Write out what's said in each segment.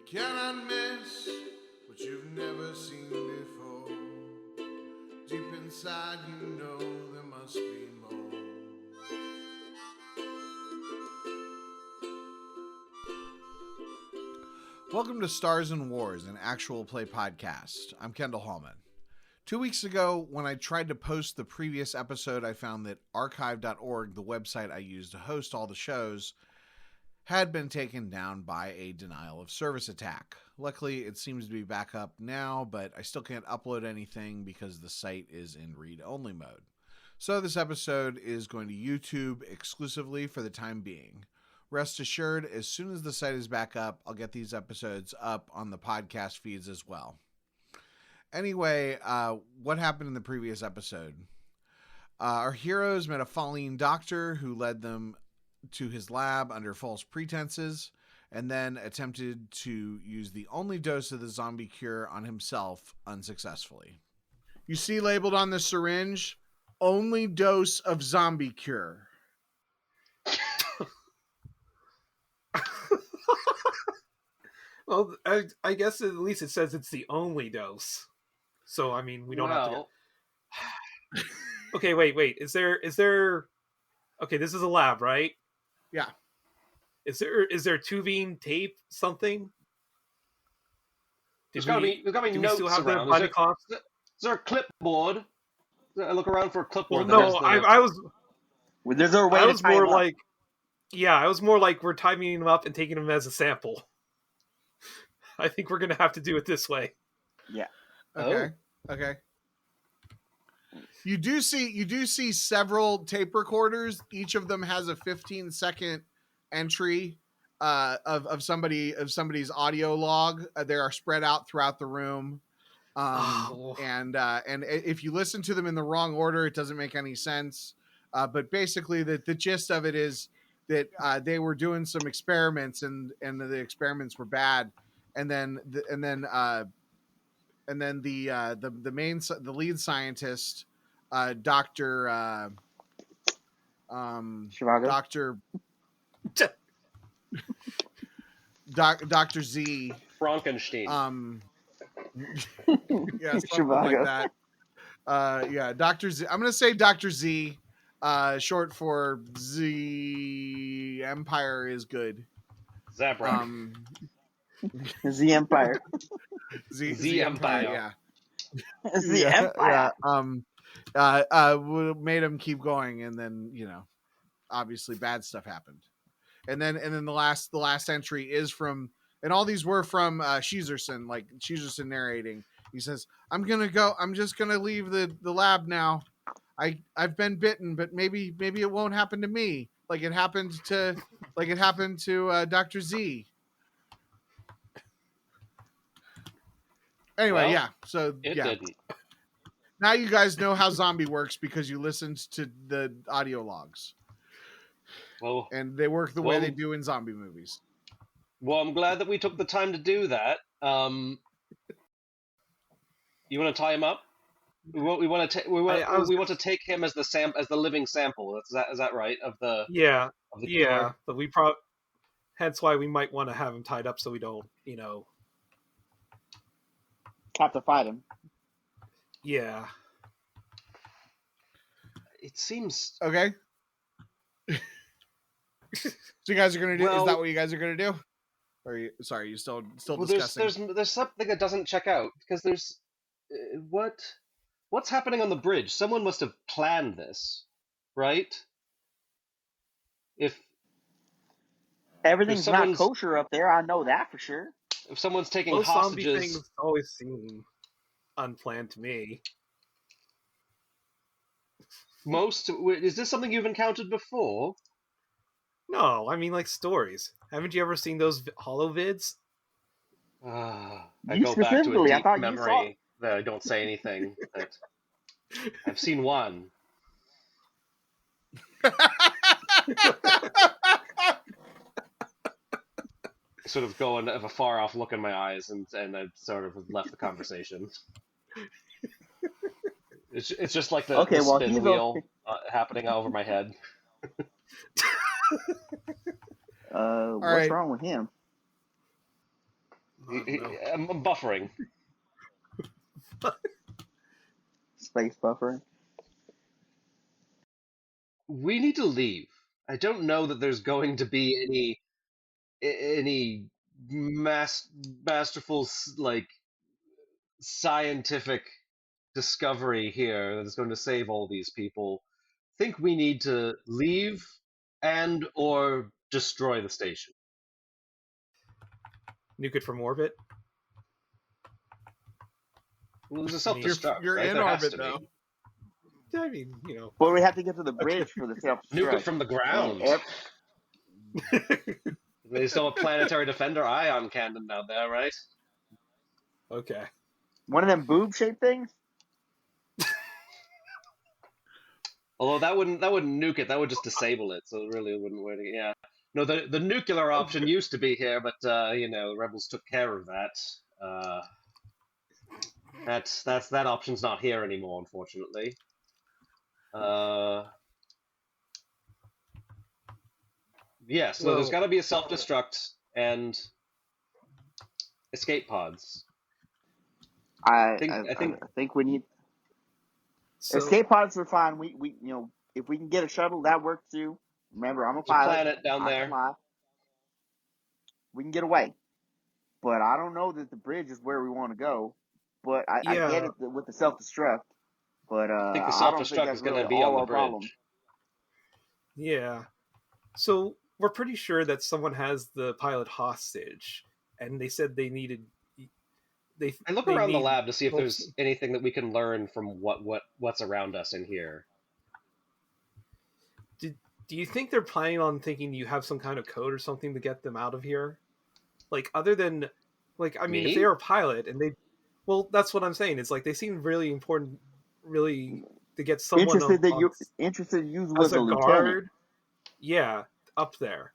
cannot miss what you've never seen before. Deep inside, you know there must be more. Welcome to Stars and Wars, an actual play podcast. I'm Kendall Hallman. 2 weeks ago, when I tried to post the previous episode, I found that archive.org, the website I use to host all the shows, had been taken down by a denial of service attack. Luckily, it seems to be back up now, but I still can't upload anything because the site is in read-only mode. So this episode is going to YouTube exclusively for the time being. Rest assured, as soon as the site is back up, I'll get these episodes up on the podcast feeds as well. Anyway, what happened in the previous episode? Our heroes met a falling doctor who led them to his lab under false pretenses, and then attempted to use the only dose of the zombie cure on himself unsuccessfully. You see labeled on the syringe, only dose of zombie cure. Well, I guess at least it says it's the only dose. So, I mean, we don't have to go... Okay, wait. Is there... Okay, this is a lab, right? Yeah. Is there tuvine tape, something? There's gotta be notes around. Is there a clipboard? I look around for a clipboard. Well, no, I was... There's a way I to was time more up. like... Yeah, I was more like we're timing them up and taking them as a sample. I think we're going to have to do it this way. Yeah. Okay. You do see several tape recorders. Each of them has a 15-second entry of somebody's audio log. They are spread out throughout the room. And if you listen to them in the wrong order, it doesn't make any sense. But basically the gist of it is that they were doing some experiments and the experiments were bad. And then the lead scientist, Dr. Z Frankenstein. Yeah, something like that. Dr. Z. I'm gonna say Dr. Z, short for Z Empire is good. Zabrak. Z Empire. Z Empire. Yeah. Z Empire. Made him keep going, and then obviously bad stuff happened, and then the last entry is from, and all these were from Sheezerson, like Sheezerson narrating. He says, I'm just gonna leave the lab now. I've been bitten, but maybe it won't happen to me like it happened to Dr. Z. Anyway, so didn't. Now you guys know how zombie works because you listened to the audio logs. Well, and they work the way they do in zombie movies. Well, I'm glad that we took the time to do that. You want to tie him up? We want to take him as the living sample. Is that right? But we hence why we might want to have him tied up so we don't, have to fight him. Yeah. It seems okay. So you guys are gonna do? Is that what you guys are gonna do? Or you still discussing? There's something that doesn't check out because there's what's happening on the bridge? Someone must have planned this, right? If everything's not kosher up there, I know that for sure. If someone's taking Those hostages, zombie things always seem unplanned to me. Is this something you've encountered before? No, I mean like stories. Haven't you ever seen those holo vids? I go back to a deep memory that I don't say anything. But I've seen one. Sort of go and have a far off look in my eyes, and I sort of left the conversation. It's just like the spin wheel happening over my head. What's wrong with him? I'm buffering. Space buffering. We need to leave. I don't know that there's going to be any masterful like scientific discovery here that's going to save all these people. I think we need to leave and or destroy the station. Nuke it from orbit. Well, there's a self-destruct. You're right? in There orbit though. I mean, you know. Well, we have to get to the bridge for the self-destruct. Nuke it from the ground. They still have a planetary defender ion cannon down there, right? Okay. One of them boob-shaped things? Although that wouldn't nuke it, that would just disable it, so it really wouldn't work. Yeah. No, the nuclear option used to be here, but the rebels took care of that. That option's not here anymore, unfortunately. Yeah, so there's got to be a self-destruct and escape pods. I think we need escape pods are fine. We if we can get a shuttle, that works too. Remember, I'm a pilot. Planet down there. We can get away, but I don't know that the bridge is where we want to go. But I get it with the self-destruct. But I think the self-destruct is going to be on the bridge. Problem. Yeah. So we're pretty sure that someone has the pilot hostage, and they said they needed. I look around the lab to see if there's anything that we can learn from what's around us in here. Do you think they're planning on thinking you have some kind of code or something to get them out of here? Like, other than, like, I mean, if they're a pilot and well, that's what I'm saying. It's like they seem really important, really to get someone interested to use as a guard. Lieutenant. Yeah, up there.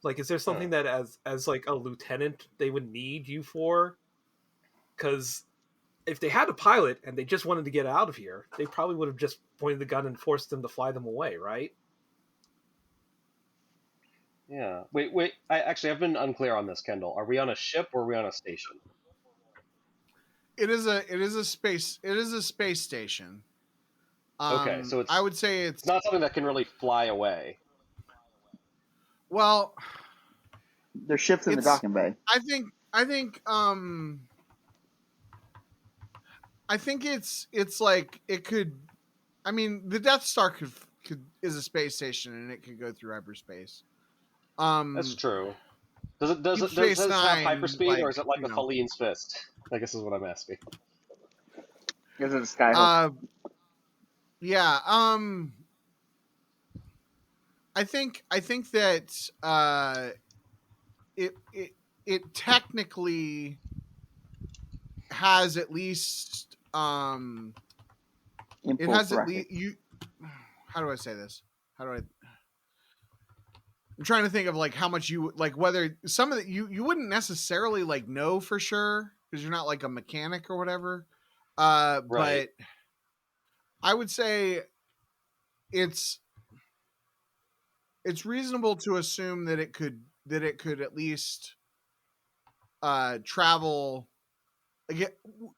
Like, is there something that as like a lieutenant they would need you for? Because if they had a pilot and they just wanted to get out of here, they probably would have just pointed the gun and forced them to fly them away, right? Yeah. Wait. I've been unclear on this, Kendall. Are we on a ship or are we on a station? It is a space station. Okay, so I would say it's not something that can really fly away. Well, there's ships in the docking bay. I think it's like it could. I mean, the Death Star is a space station and it could go through hyperspace. That's true. Does it have hyperspeed, or is it like a Helene's fist? I guess is what I'm asking. Is it a skyhook? Yeah. I think that it technically has at least it has at least how do I say this? I'm trying to think of like how much you like, whether some of you wouldn't necessarily like know for sure because you're not like a mechanic or whatever. Right. But I would say it's reasonable to assume that it could at least travel. Again,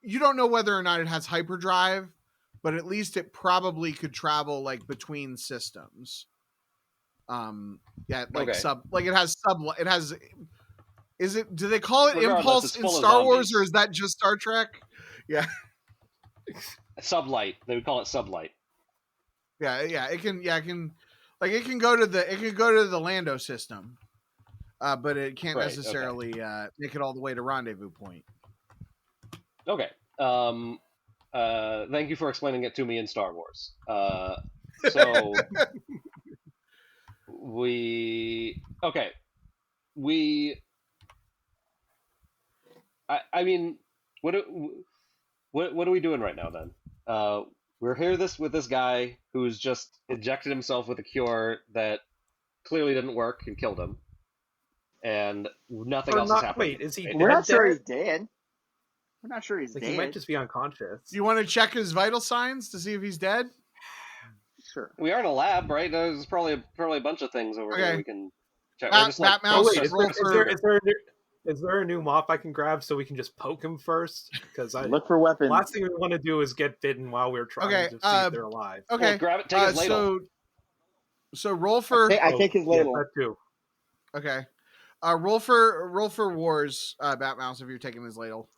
you don't know whether or not it has hyperdrive, but at least it probably could travel like between systems. Yeah, like it has is it, do they call it Impulse in Star Wars, or is that just Star Trek? Yeah. Sublight. They would call it Sublight. Yeah, it can go to the Lando system. But it can't necessarily make it all the way to Rendezvous Point. Okay. Thank you for explaining it to me in Star Wars. So I mean, what are we doing right now then? We're here with this guy who's just injected himself with a cure that clearly didn't work and killed him, and nothing else has happened. Wait, is he? We're not sure he's dead. We're not sure he's dead. He might just be unconscious. Do you want to check his vital signs to see if he's dead? Sure. We are in a lab, right? There's probably a bunch of things over here we can check. Is there a new mop I can grab so we can just poke him first? Because I look for weapons. Last thing we want to do is get bitten while we're trying to see if they're alive. Okay, well, grab it. Take his ladle. So roll for. I take his ladle. Yeah, that too. Okay, roll for wars, Batmouse, if you're taking his ladle.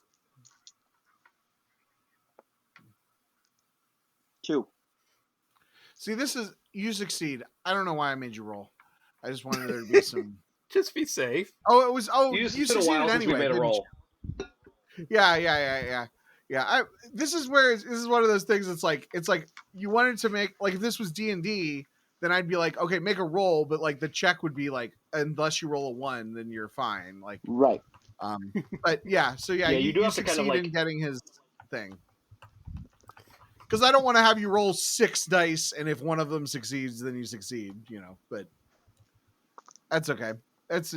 2. See, you succeed. I don't know why I made you roll. I just wanted there to be some. Just be safe. Oh, it was. Oh, you succeeded anyway. We made a roll. Yeah. This is one of those things. It's like you wanted to make, like, if this was D&D, then I'd be like, okay, make a roll, but like the check would be like, unless you roll a 1, then you're fine. Like, right. But yeah, so yeah, you do have to succeed kind of like in getting his thing. Because I don't want to have you roll 6 dice, and if one of them succeeds, then you succeed. But that's okay. It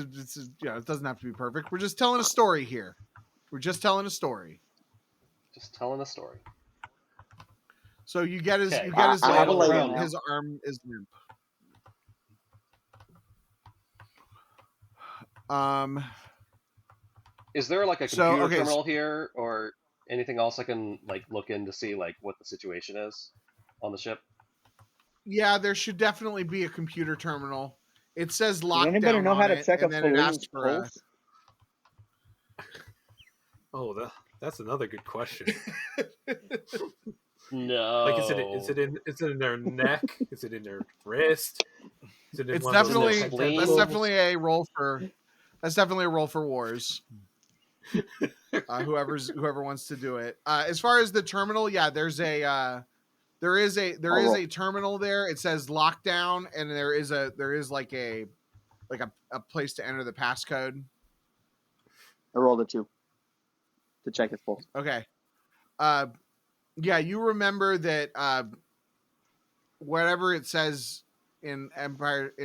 doesn't have to be perfect. We're just telling a story here. Just telling a story. So you get his ladle. His arm is limp. Is there like a computer terminal here or anything else I can like look in to see like what the situation is on the ship? Yeah, there should definitely be a computer terminal. It says lockdown. Does anybody know how to check a Fellini's pulse? Oh, that's another good question. No. Like, is it in their neck? Is it in their wrist? Is it in it's one definitely of those that's definitely a roll for wars. Whoever wants to do it. As far as the terminal, yeah, there is a terminal there. It says lockdown, and there is like a place to enter the passcode. I rolled a 2 to check his pulse. Okay. Yeah, you remember that whatever it says in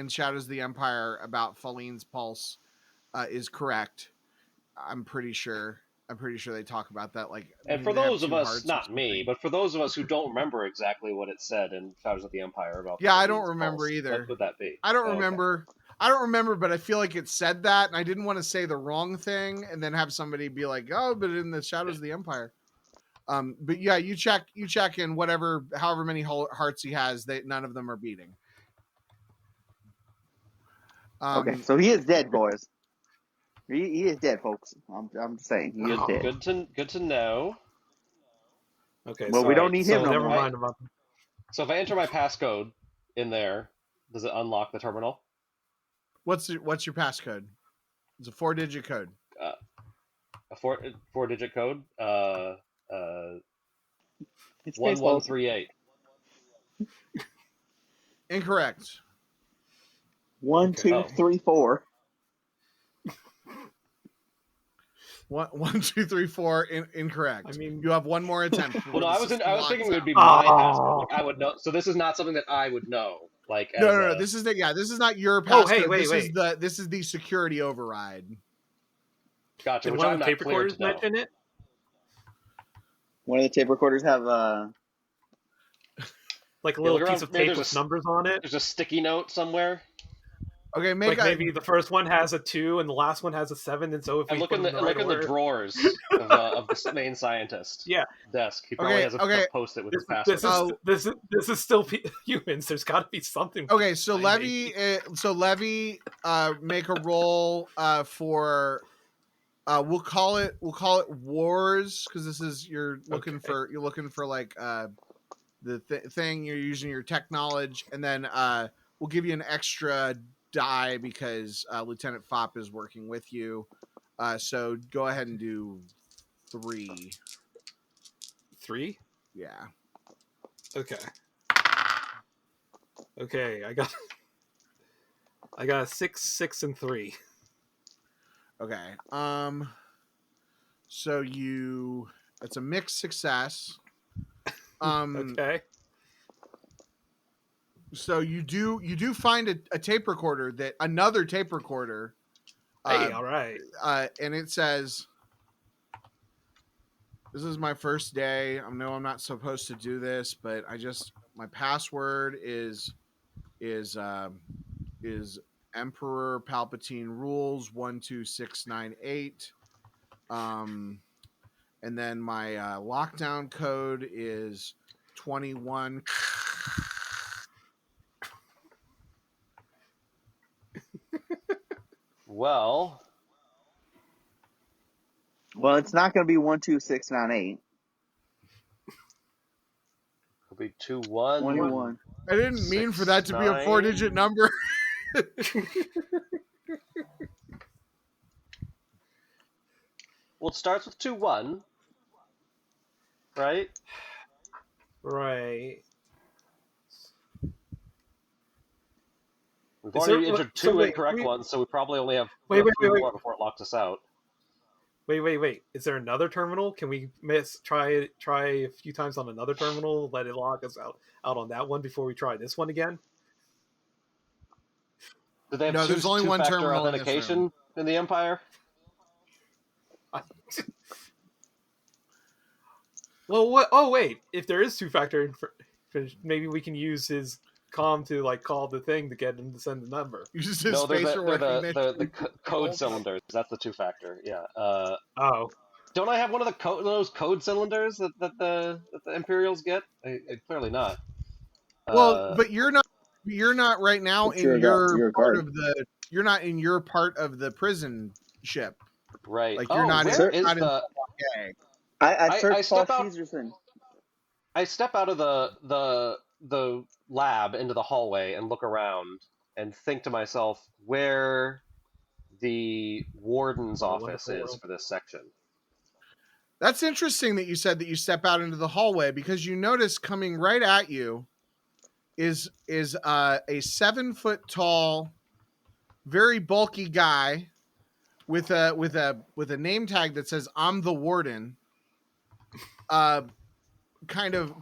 Shadows of the Empire about Fellini's pulse is correct. I'm pretty sure they talk about that. Like, and for those of us, not me, but for those of us who don't remember exactly what it said in Shadows of the Empire about, I don't remember either. What would that be? I don't remember. Okay. I don't remember, but I feel like it said that, and I didn't want to say the wrong thing and then have somebody be like, "Oh, but in the Shadows of the Empire." But yeah, you check in however many hearts he has. None of them are beating. Okay, so he is dead, boys. He is dead, folks. I'm saying he is dead. Good to know. Okay. Well, we don't need him. Never mind about. So if I enter my passcode in there, does it unlock the terminal? What's your passcode? It's a 4-digit code. A 4-digit code. It's 1138. Incorrect. 1, 2, 3, 4. 1, 2, 3, 4. Incorrect. I mean, you have one more attempt. Well, no, I was thinking it would be my passcode. Like, I would know. So this is not something that I would know. Like, no. This is not your passcode. Oh, hey, wait. This is the security override. Gotcha. Did one of the tape recorders mention it? One of the tape recorders have like a little piece of tape with numbers on it. There's a sticky note somewhere. Okay, maybe the first one has a 2 and the last one has a 7, and so if we look in the drawers of the main scientist desk, he probably has a post-it with his password. This is still humans. There's got to be something. Okay, so Levy, make a roll for. We'll call it wars because this is you're looking for like the thing you're using your tech knowledge, and then we'll give you an extra die because Lieutenant Fopp is working with you. So go ahead and do 3. 3? Yeah. Okay. I got a 6, 6, and 3. Okay. So it's a mixed success. Okay. So you do find a tape recorder another tape recorder. Hey, all right. And it says, "This is my first day. I know I'm not supposed to do this, but my password is Emperor Palpatine rules 12698. And then my lockdown code is 21. Well, it's not going to be 12698. It'll be 21. 21. I didn't mean for that to be a 4-digit number. Well, it starts with 21, right? Right. We've already entered two incorrect ones, so we probably only have three more before it locks us out. Wait. Is there another terminal? Can we try a few times on another terminal, let it lock us out on that one before we try this one again? Do they have there's only one two-factor terminal authentication in the Empire? Well, what? Oh, wait. If there is two-factor, maybe we can use his comm to call the thing to get him to send the number. Use his facial recognition. The code cylinders. That's the two-factor. Yeah. Oh. Don't I have one of those code cylinders that the Imperials get? Clearly not. Well, but you're not right now in your part of the. You're not in your part of the prison ship. Right. Like you're not in. I searched Paul Caesarson. I step out of the lab into the hallway and look around and think to myself where the warden's office is for this section. That's interesting that you said that you step out into the hallway, because you notice coming right at you is a 7 foot tall, very bulky guy with a name tag that says "I'm the Warden." Kind of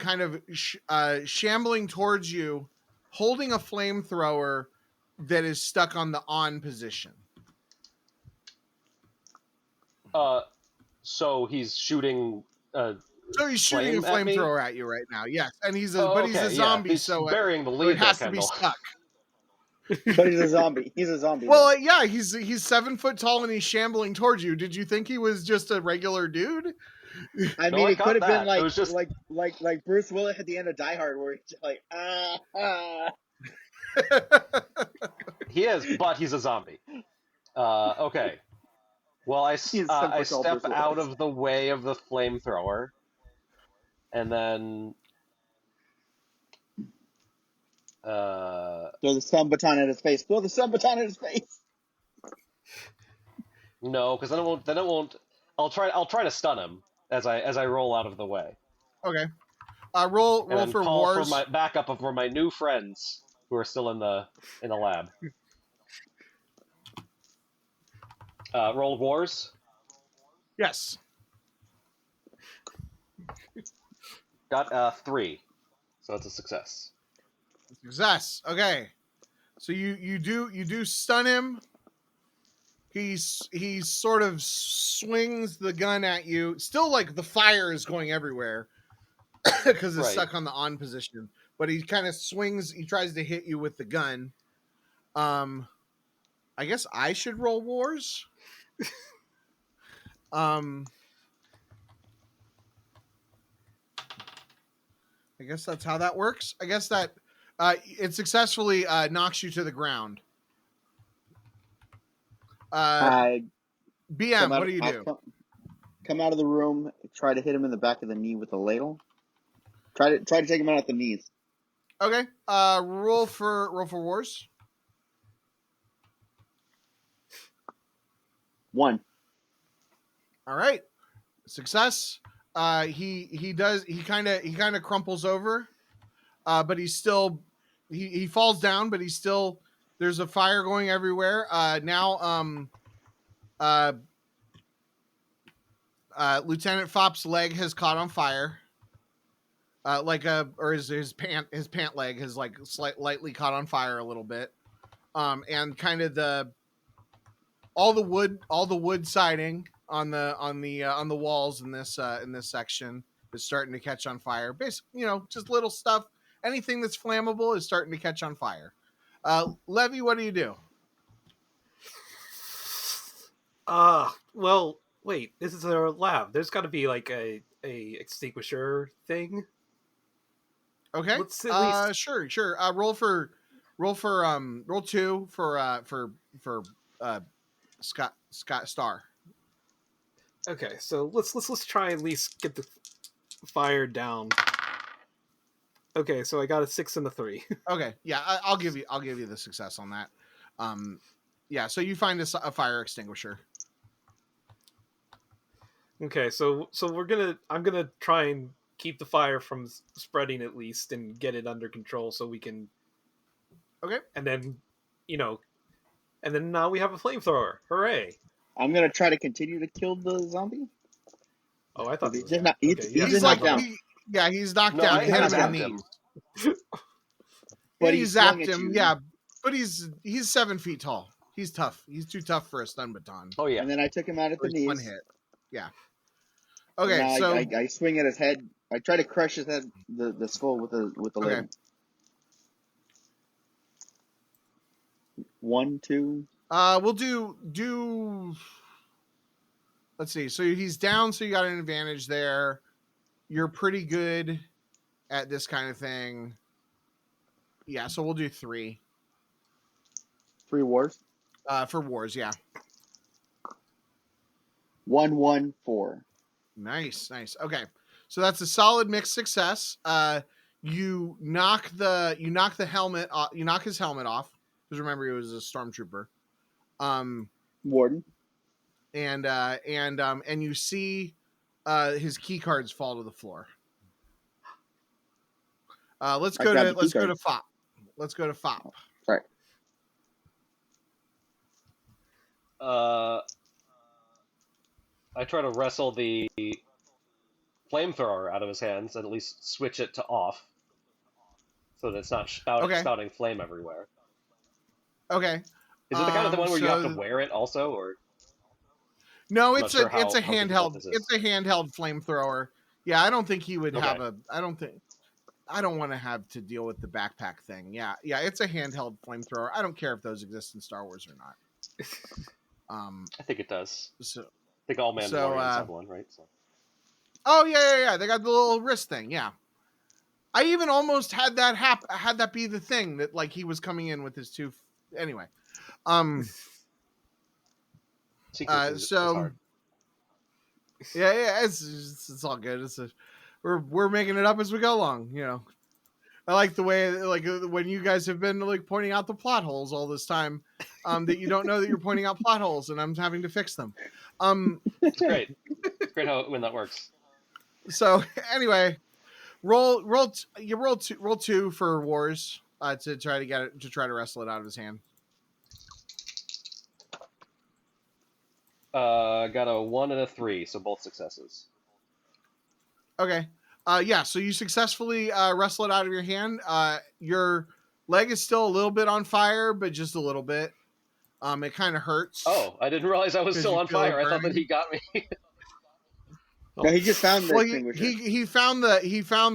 shambling towards you, holding a flamethrower that is stuck on the on position. So he's shooting. So he's shooting a flamethrower at you right now. Yes, and he's a zombie. He's so burying the lead. It has to be stuck. But he's a zombie. He's a zombie. Well, yeah, he's 7 foot tall and he's shambling towards you. Did you think he was just a regular dude? I mean, it could have been like Bruce Willis at the end of Die Hard, where he's just like, He is, but he's a zombie. Okay. Well, I step out of the way of the flamethrower, and then throw the stun baton at his face. Throw the stun baton at his face. No, because then it won't. I'll try to stun him as I roll out of the way. Okay. Roll for wars. For my backup for my new friends who are still in the lab. Roll wars. Yes. Got 3, so that's a success. Success. Okay. So you do stun him. He sort of swings the gun at you. Still, like, the fire is going everywhere because it's stuck on the on position. But he kind of swings. He tries to hit you with the gun. I guess I should roll wars. I guess that's how that works. I guess that it successfully knocks you to the ground. BM, what do you do? Come out of the room. Try to hit him in the back of the knee with a ladle. Try to take him out at the knees. Okay. Roll for wars. 1. All right. Success. He kind of crumples over, but he's still he falls down, but he's still. There's a fire going everywhere. Now, Lieutenant Fopp's leg has caught on fire. His pant leg has lightly caught on fire a little bit. And kind of all the wood siding on the walls in this section is starting to catch on fire. Basically, just little stuff. Anything that's flammable is starting to catch on fire. Levy, what do you do? Well, wait. This is a lab. There's got to be like a extinguisher thing. Okay. Let's at least... Sure. Roll 2 for Scott Star. Okay, so let's try at least get the fire down. Okay, so I got a 6 and a 3. Okay, yeah, I'll give you the success on that. Yeah, so you find a fire extinguisher. Okay, so I'm gonna try and keep the fire from spreading at least, and get it under control so we can. Okay, and then now we have a flamethrower. Hooray! I'm gonna try to continue to kill the zombie. Oh, I thought he's knocked down. He's knocked down. He hit him in the knees. But he zapped him. Yeah, but he's 7 feet tall. He's tough. He's too tough for a stun baton. Oh yeah. And then I took him out at the knees. One hit. Yeah. Okay, so I swing at his head. I try to crush his head, the skull with the leg. 1, 2. We'll do. Let's see. So he's down. So you got an advantage there. You're pretty good at this kind of thing. Yeah. So we'll do 3. 3 wars. For wars, yeah. 1, 1, 4. Nice. Okay, so that's a solid mixed success. You knock the helmet off. You knock his helmet off because remember he was a stormtrooper. Warden. And you see his key cards fall to the floor. Let's go to Fop. Let's go to Fop. Right. I try to wrestle the flamethrower out of his hands and at least switch it to off, so that it's not spouting flame everywhere. Okay. Is it the kind of the one where you have to wear it also, or? No, it's a handheld. It's a handheld flamethrower. Yeah, I don't think he would have a. I don't want to have to deal with the backpack thing. Yeah, it's a handheld flamethrower. I don't care if those exist in Star Wars or not. I think it does. So, I think all Mandalorians have one, right? So. Oh yeah. They got the little wrist thing. Yeah, I even almost had that had that be the thing that like he was coming in with his two. Anyway, so yeah, it's all good. We're making it up as we go along. You know, I like the way like when you guys have been like pointing out the plot holes all this time. That you don't know that you're pointing out plot holes, and I'm having to fix them. It's great. It's great when that works. So anyway, roll 2 for wars to try to wrestle it out of his hand. Got a 1 and a 3, so both successes. Okay. Yeah. So you successfully wrestle it out of your hand. Your leg is still a little bit on fire, but just a little bit. It kind of hurts. Oh, I didn't realize I was still on fire. I thought that he got me. No, he just found the extinguisher. He found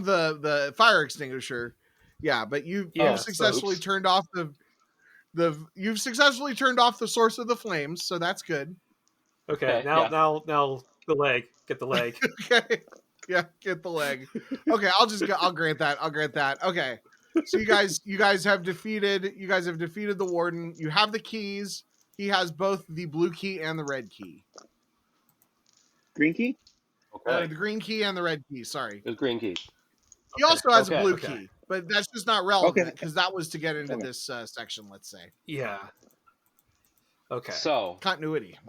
the fire extinguisher. Yeah, but you've successfully turned off you've successfully turned off the source of the flames, so that's good. Okay, now the leg. Get the leg. Okay. Yeah, get the leg. Okay, I'll grant that. Okay. So you guys have defeated the warden. You have the keys. He has both the blue key and the red key. Green key? Okay. The green key and the red key, sorry. The green key. He also has a blue key, but that's just not relevant because that was to get into this section, let's say. Yeah. Okay. So continuity.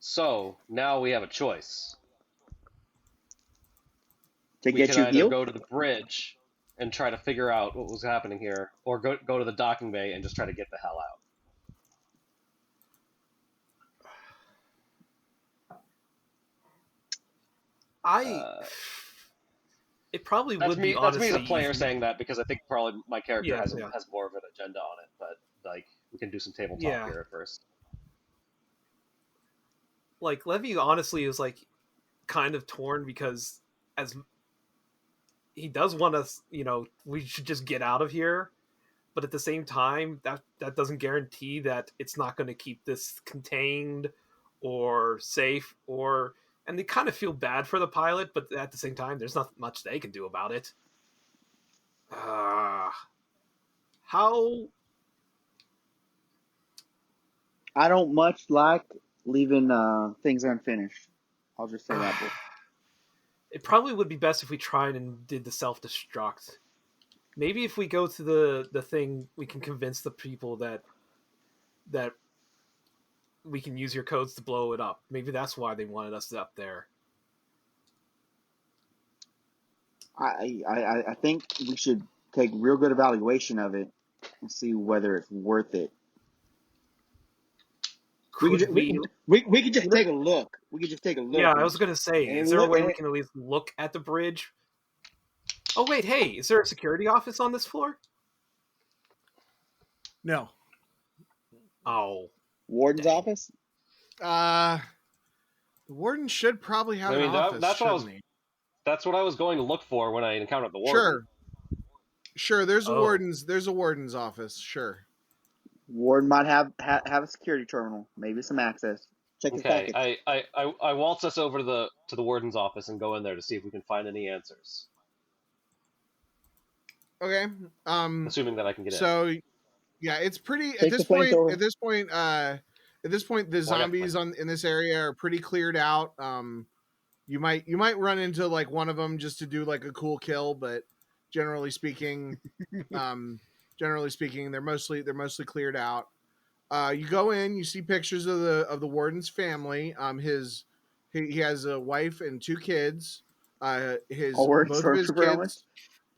So now we have a choice. We can either go to the bridge and try to figure out what was happening here, or go to the docking bay and just try to get the hell out. It probably would be. That's me as a player saying that because I think probably my character has more of an agenda on it. But like, we can do some table talk here at first. Like Levy honestly is like kind of torn because as he does want us, we should just get out of here. but at the same time, that doesn't guarantee that it's not going to keep this contained or safe, and they kind of feel bad for the pilot, but at the same time, there's not much they can do about it. How? I don't much like leaving things unfinished. I'll just say that. It probably would be best if we tried and did the self-destruct. Maybe if we go to the thing, we can convince the people that we can use your codes to blow it up. Maybe that's why they wanted us up there. I think we should take real good evaluation of it and see whether it's worth it. We could just take a look. We could just take a look. Yeah, I was gonna say, is there a way we can at least look at the bridge? Oh wait, hey, is there a security office on this floor? No. Oh, warden's office. The warden should probably have an office. That's what I was going to look for when I encountered the warden. Sure. There's a warden's. There's a warden's office. Sure. Warden might have a security terminal, maybe some access. Check his package. I waltz us over to the warden's office and go in there to see if we can find any answers. Okay. Assuming that I can get in. So, yeah, it's pretty at this point. At this point, the zombies in this area are pretty cleared out. You might run into like one of them just to do like a cool kill, but generally speaking, they're mostly cleared out. You go in, you see pictures of the warden's family. He has a wife and 2 kids.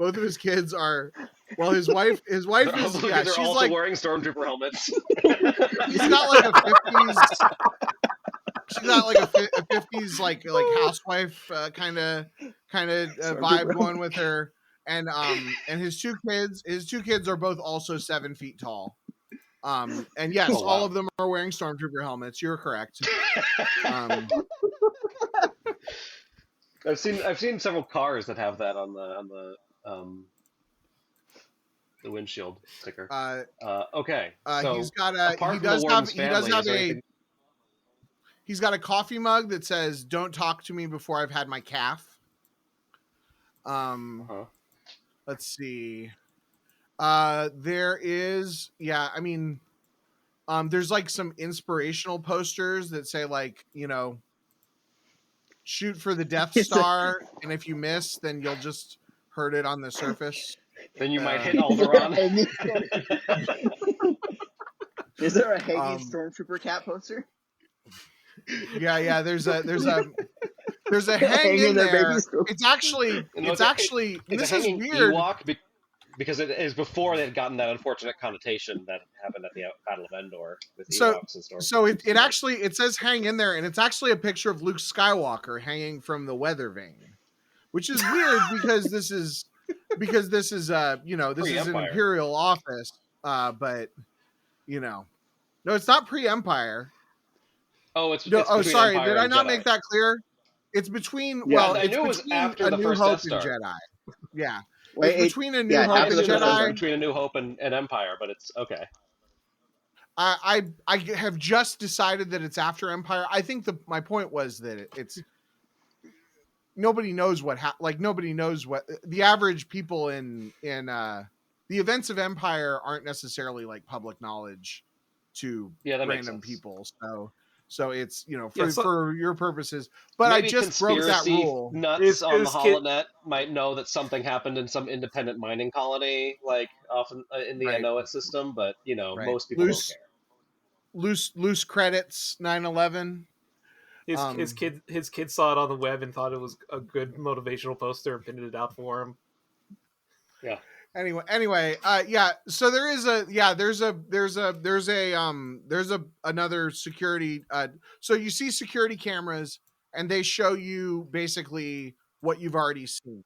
Both of his kids are. Well, his wife is. Yeah, she's also like wearing stormtrooper helmets. She's got like a 50s. She's got like a 50s like housewife kind of vibe going with her. And his 2 kids are both also 7 feet tall. And yes, all of them are wearing stormtrooper helmets. You're correct. I've seen several cars that have that on the windshield sticker. Okay. So he's got a coffee mug that says "Don't talk to me before I've had my calf." Let's see. There is, there's like some inspirational posters that say like, shoot for the Death Star, and if you miss, then you'll just hurt it on the surface. Then you might hit Alderaan. Is there a hanging Stormtrooper cat poster? Yeah. There's a hang in there. It's actually. This is weird. Because it is before they'd gotten that unfortunate connotation that happened at the Battle of Endor with Ewoks and Stormtroopers. So it says hang in there, and it's actually a picture of Luke Skywalker hanging from the weather vane, which is weird because this is an Imperial office, but no, it's not pre-Empire. Oh, it's sorry, Empire did I not Jedi. make that clear? It's between I knew it was after the first Death Star. Jedi. Yeah. Between A New Hope and Jedi. Between A New Hope and Empire, but it's okay. I have just decided that it's after Empire. I think my point was that it's nobody knows what the average people in the events of Empire aren't necessarily like public knowledge to random people. So it's for your purposes, but maybe I just broke that rule. Nuts on the HoloNet might know that something happened in some independent mining colony, like often in the Anoat system, but most people don't care. Loose credits. 9/11. His kid saw it on the web and thought it was a good motivational poster and pinned it out for him. Yeah. Anyway, so there's another security. So you see security cameras, and they show you basically what you've already seen.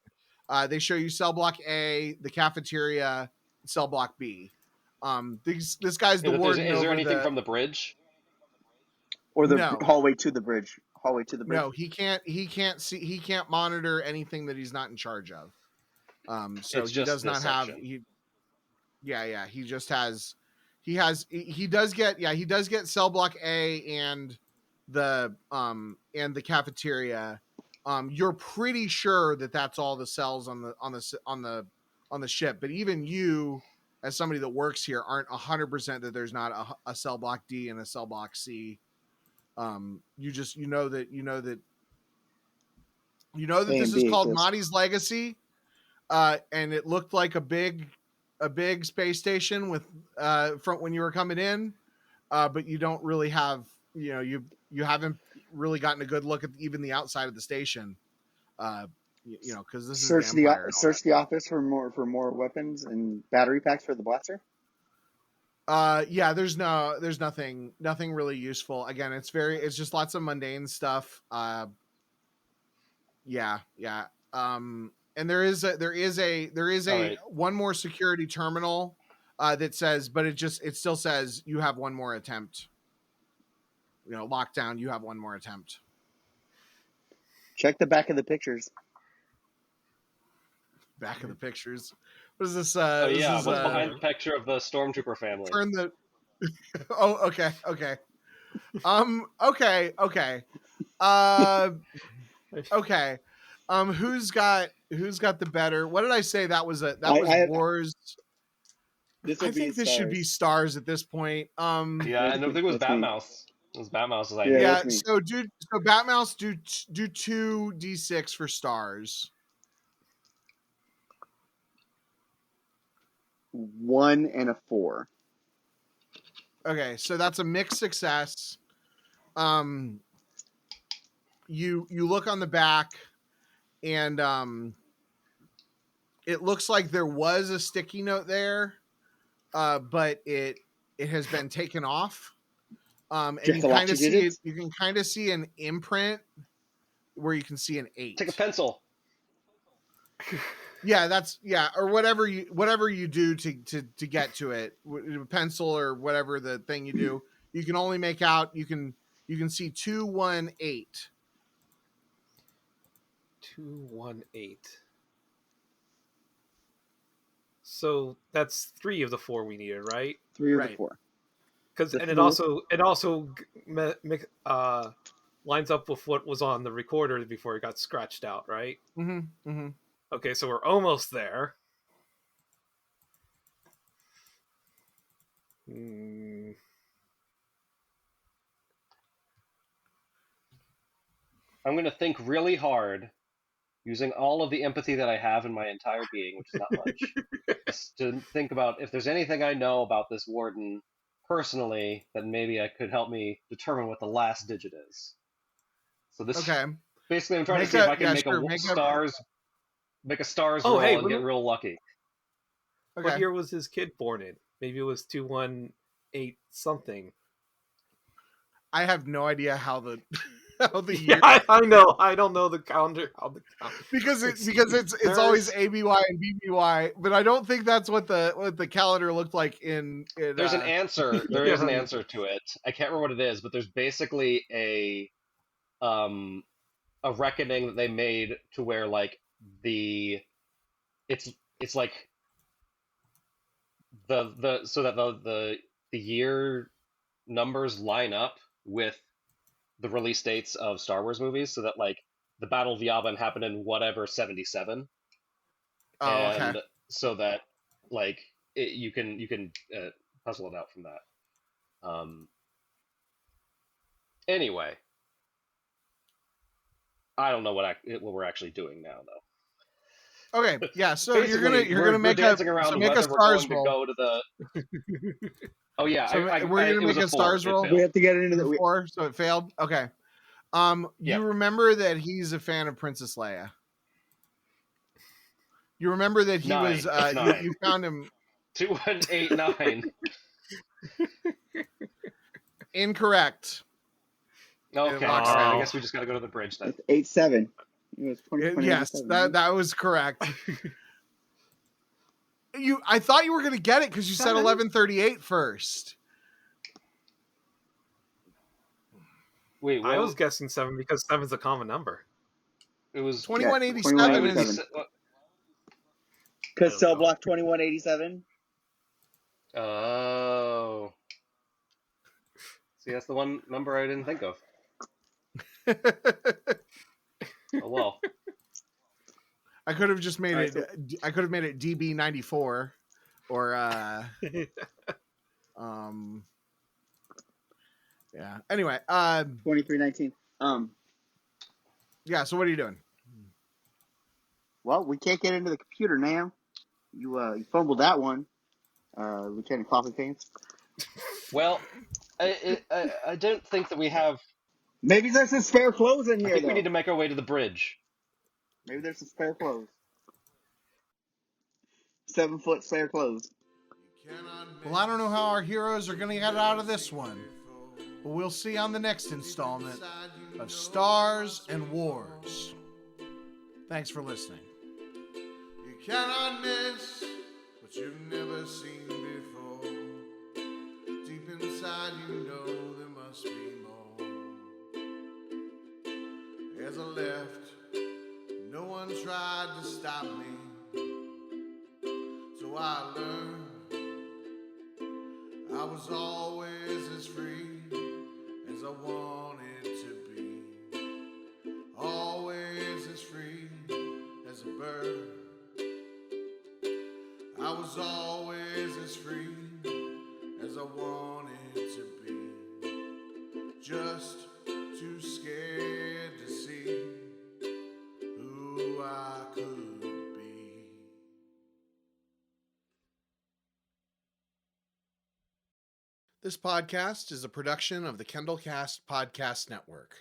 They show you cell block A, the cafeteria, cell block B. This guy's the warden. Is there anything from the bridge? Or the hallway to the bridge? No, he can't see. He can't monitor anything that he's not in charge of. So he does not have. Yeah. He just has. He does get cell block A and the cafeteria. You're pretty sure that that's all the cells on the ship, but even you, as somebody that works here, aren't 100% that there's not a cell block D and a cell block C. You know that this is called Mahdi's Legacy, and it looked like a big space station with from when you were coming in, but you don't really have, you haven't really gotten a good look at even the outside of the station, because this search is the Empire search the office for more weapons and battery packs for the blaster. Yeah, there's nothing really useful. Again, it's just lots of mundane stuff. Yeah. And there is a one more security terminal that says, but it still says you have one more attempt. Lockdown, you have one more attempt. Check the back of the pictures. Back of the pictures. What is this? What's behind the picture of the Stormtrooper family? Turn the. Oh, okay. Okay. Okay. Who's got the better? What did I say? That was Wars. I think this should be Stars at this point. Yeah, I don't think it was Batmouse. It was Batmouse's idea. Yeah. So Batmouse do 2d6 for Stars. 1 and a 4. Okay, so that's a mixed success. You look on the back, and it looks like there was a sticky note there, but it has been taken off. And you can kind of see an imprint where you can see an 8. Take a pencil. Yeah, or whatever you do to get to it, pencil or whatever the thing you do, you can only make out, you can see 218. 218. So that's 3 of the 4 we needed, right? 3 of the 4. It also lines up with what was on the recorder before it got scratched out, right? Mm-hmm. Okay, so we're almost there. I'm going to think really hard, using all of the empathy that I have in my entire being, which is not much, to think about if there's anything I know about this warden personally that maybe I could help me determine what the last digit is. So this, basically, I'm trying to see if I can make a stars roll and get real lucky. Okay. What year was his kid born in? Maybe it was 218 something. I have no idea how the year. Yeah, I know. I don't know the calendar. Because it's always ABY and BBY, but I don't think that's what the calendar looked like in There's an answer. There is an answer to it. I can't remember what it is, but there's basically a reckoning that they made to where like it's like the year numbers line up with the release dates of Star Wars movies, so that like the Battle of Yavin happened in whatever 77. Okay. So that like you can puzzle it out from that. Anyway, I don't know what we're actually doing now, though. Okay, yeah. So basically, you're gonna make a stars roll. Go to the... Oh yeah, so we're gonna make a stars roll. We have to get into the 4, so it failed. Okay. You remember that he's a fan of Princess Leia. You remember that he was. You found him. 2189. Incorrect. Okay, I guess we just got to go to the bridge then. 87. Yes, that was correct. I thought you were going to get it because you said 1138 first. Wait, I was guessing 7 because 7's a common number. It was 2187. Because cell block 2187. Oh. See, that's the one number I didn't think of. Oh well. I could have just made it. I could have made it DB94, or yeah. Anyway, 2319. Yeah. So what are you doing? Well, we can't get into the computer now. You fumbled that one, Lieutenant Coffee Pants. Well, I don't think that we have. Maybe there's some spare clothes in here. I think we need to make our way to the bridge. Maybe there's some spare clothes. 7-foot spare clothes. Well, I don't know how our heroes are going to get out of this one, but we'll see on the next installment of Stars and Wars. Thanks for listening. You cannot miss what you've never seen before. Deep inside you know there must be more. As I left, no one tried to stop me. So I learned I was always as free as I wanted to be. Always as free as a bird. I was always as free as I wanted to be. Just too scared to see who I could be. This podcast is a production of the KendallCast Podcast Network.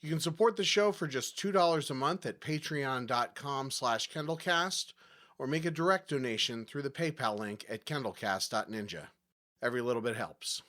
You can support the show for just $2 a month at patreon.com/KendallCast or make a direct donation through the PayPal link at kendallcast.ninja. Every little bit helps.